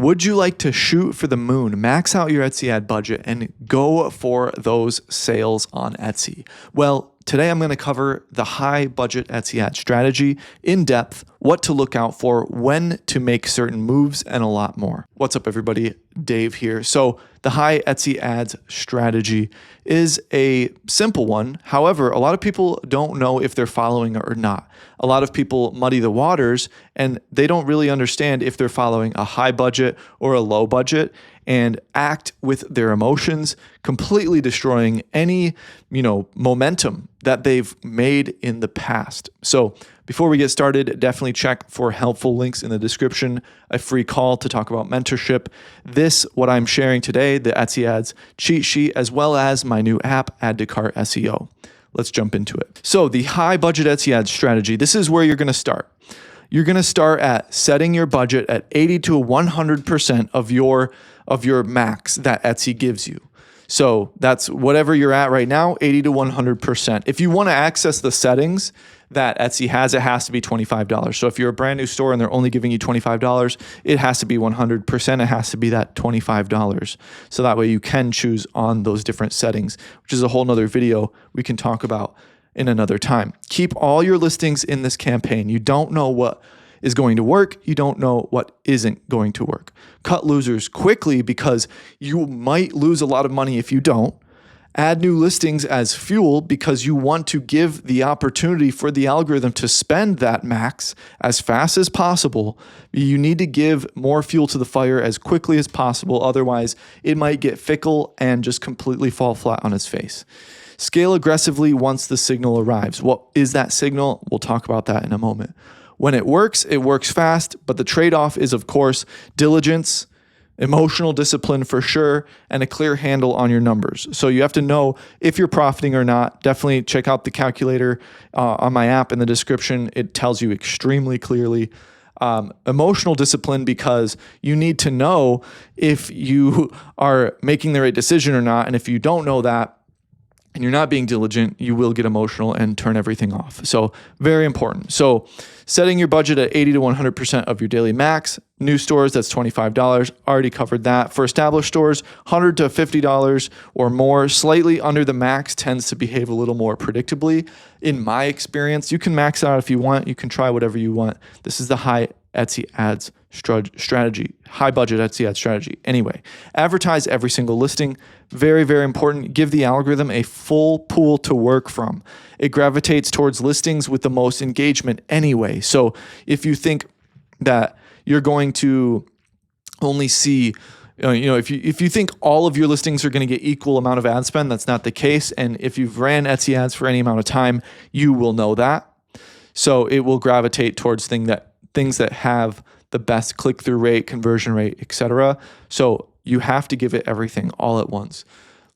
Would you like to shoot for the moon, max out your Etsy ad budget, and go for those sales on Etsy? Well, today I'm going to cover the high budget Etsy ad strategy in depth, what to look out for, when to make certain moves, and a lot more. What's up, everybody? Dave here. So the high Etsy ads strategy is a simple one. However, a lot of people don't know if they're following it or not. A lot of people muddy the waters and they don't really understand if they're following a high budget or a low budget and act with their emotions, completely destroying any, momentum that they've made in the past. So before we get started, definitely check for helpful links in the description, a free call to talk about mentorship. What I'm sharing today, the Etsy ads cheat sheet, as well as my new app, AddToCartSEO. Let's jump into it. So the high budget Etsy ads strategy, this is where you're going to start. You're going to start at setting your budget at 80 to 100% of your max that Etsy gives you. So that's whatever you're at right now, 80 to 100%. If you want to access the settings that Etsy has, it has to be $25. So if you're a brand new store and they're only giving you $25, it has to be 100%. It has to be that $25. So that way you can choose on those different settings, which is a whole nother video we can talk about in another time. Keep all your listings in this campaign. You don't know what is going to work. You don't know what isn't going to work. Cut losers quickly because you might lose a lot of money if you don't. Add new listings as fuel because you want to give the opportunity for the algorithm to spend that max as fast as possible. You need to give more fuel to the fire as quickly as possible. Otherwise, it might get fickle and just completely fall flat on its face. Scale aggressively once the signal arrives. What is that signal? We'll talk about that in a moment. When it works fast, but the trade-off is, of course, diligence, emotional discipline for sure, and a clear handle on your numbers. So you have to know if you're profiting or not. Definitely check out the calculator on my app in the description. It tells you extremely clearly. Emotional discipline because you need to know if you are making the right decision or not. And if you don't know that, and you're not being diligent, you will get emotional and turn everything off. So very important. So setting your budget at 80 to 100% of your daily max. New stores, that's $25. Already covered that. For established stores, $100 to $50 or more. Slightly under the max tends to behave a little more predictably. In my experience, you can max out if you want. You can try whatever you want. This is the high Etsy ads strategy, high budget Etsy ad strategy. Anyway, advertise every single listing. Very, very important. Give the algorithm a full pool to work from. It gravitates towards listings with the most engagement anyway. So if you think that you're going to only see, if you think all of your listings are going to get equal amount of ad spend, that's not the case. And if you've ran Etsy ads for any amount of time, you will know that. So it will gravitate towards things that have the best click-through rate, conversion rate, etc. So you have to give it everything all at once.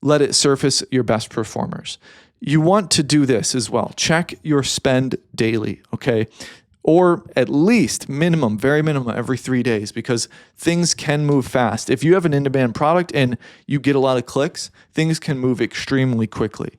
Let it surface your best performers. You want to do this as well. Check your spend daily, okay? Or at least very minimum every 3 days, because things can move fast. If you have an in-demand product and you get a lot of clicks, things can move extremely quickly.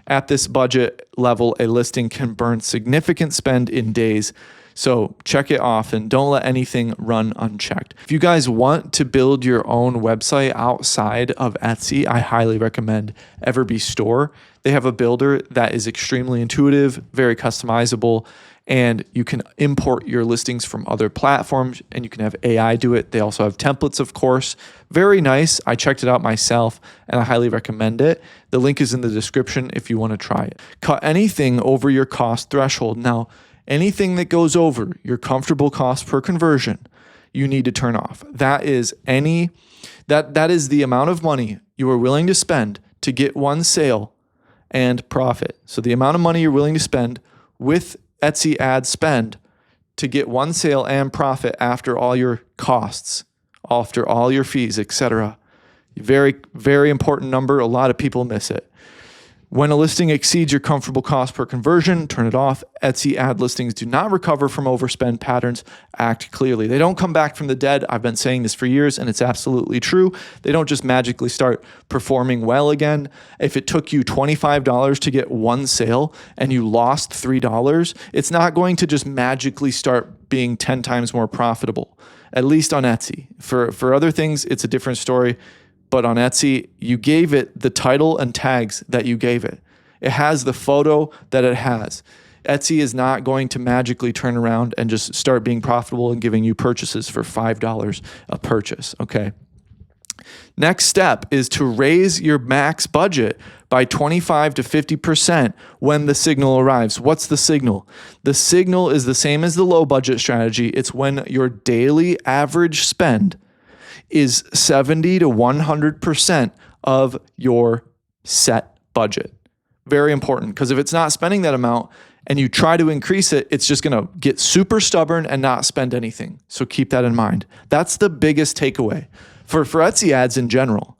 At this budget level, a listing can burn significant spend in days. So check it often. Don't let anything run unchecked. If you guys want to build your own website outside of Etsy, I highly recommend Everbee Store. They have a builder that is extremely intuitive, very customizable, and you can import your listings from other platforms and you can have AI do it. They also have templates, of course. Very nice. I checked it out myself and I highly recommend it. The link is in the description if you want to try it. Cut anything over your cost threshold. Now, anything that goes over your comfortable cost per conversion, you need to turn off. That is the amount of money you are willing to spend to get one sale and profit. So the amount of money you're willing to spend with Etsy ad spend to get one sale and profit after all your costs, after all your fees, etc. Very, very important number. A lot of people miss it. When a listing exceeds your comfortable cost per conversion, turn it off. Etsy ad listings do not recover from overspend patterns. Act clearly. They don't come back from the dead. I've been saying this for years, and it's absolutely true. They don't just magically start performing well again. If it took you $25 to get one sale and you lost $3, it's not going to just magically start being 10 times more profitable, at least on Etsy. For other things, it's a different story. But on Etsy, you gave it the title and tags that you gave it. It has the photo that it has. Etsy is not going to magically turn around and just start being profitable and giving you purchases for $5 a purchase, okay? Next step is to raise your max budget by 25 to 50% when the signal arrives. What's the signal? The signal is the same as the low budget strategy. It's when your daily average spend is 70 to 100% of your set budget. Very important, because if it's not spending that amount and you try to increase it, it's just going to get super stubborn and not spend anything. So keep that in mind. That's the biggest takeaway. For Etsy ads in general,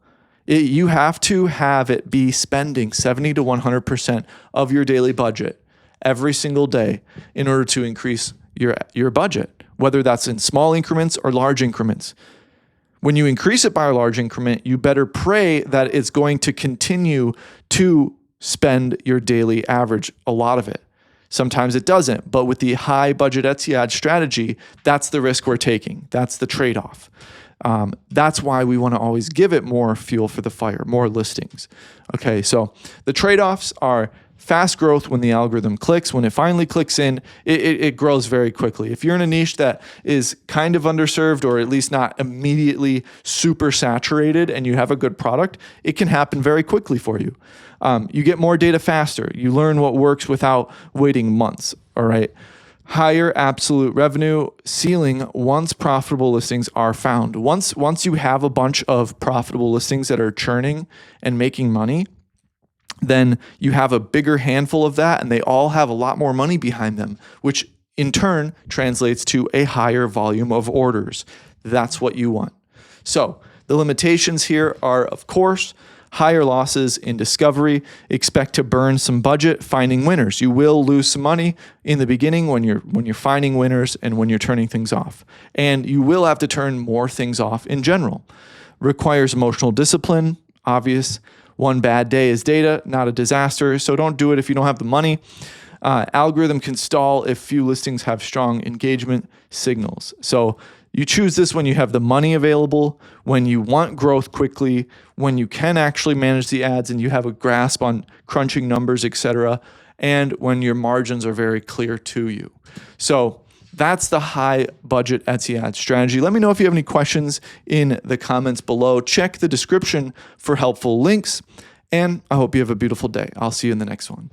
you have to have it be spending 70 to 100% of your daily budget every single day in order to increase your budget, whether that's in small increments or large increments. When you increase it by a large increment, you better pray that it's going to continue to spend your daily average, a lot of it. Sometimes it doesn't, but with the high budget Etsy ad strategy, that's the risk we're taking. That's the trade-off. That's why we want to always give it more fuel for the fire, more listings. Okay, so the trade-offs are fast growth when the algorithm clicks. When it finally clicks in, it grows very quickly. If you're in a niche that is kind of underserved or at least not immediately super saturated and you have a good product, it can happen very quickly for you. You get more data faster. You learn what works without waiting months, all right? Higher absolute revenue ceiling once profitable listings are found. Once you have a bunch of profitable listings that are churning and making money, then you have a bigger handful of that and they all have a lot more money behind them, which in turn translates to a higher volume of orders. That's what you want. So the limitations here are, of course, higher losses in discovery. Expect to burn some budget finding winners. You will lose some money in the beginning when you're finding winners and when you're turning things off. And you will have to turn more things off in general. Requires emotional discipline, obvious. One bad day is data, not a disaster, so don't do it if you don't have the money. Algorithm can stall if few listings have strong engagement signals. So you choose this when you have the money available, when you want growth quickly, when you can actually manage the ads and you have a grasp on crunching numbers, etc., and when your margins are very clear to you. So that's the high budget Etsy ad strategy. Let me know if you have any questions in the comments below. Check the description for helpful links, and I hope you have a beautiful day. I'll see you in the next one.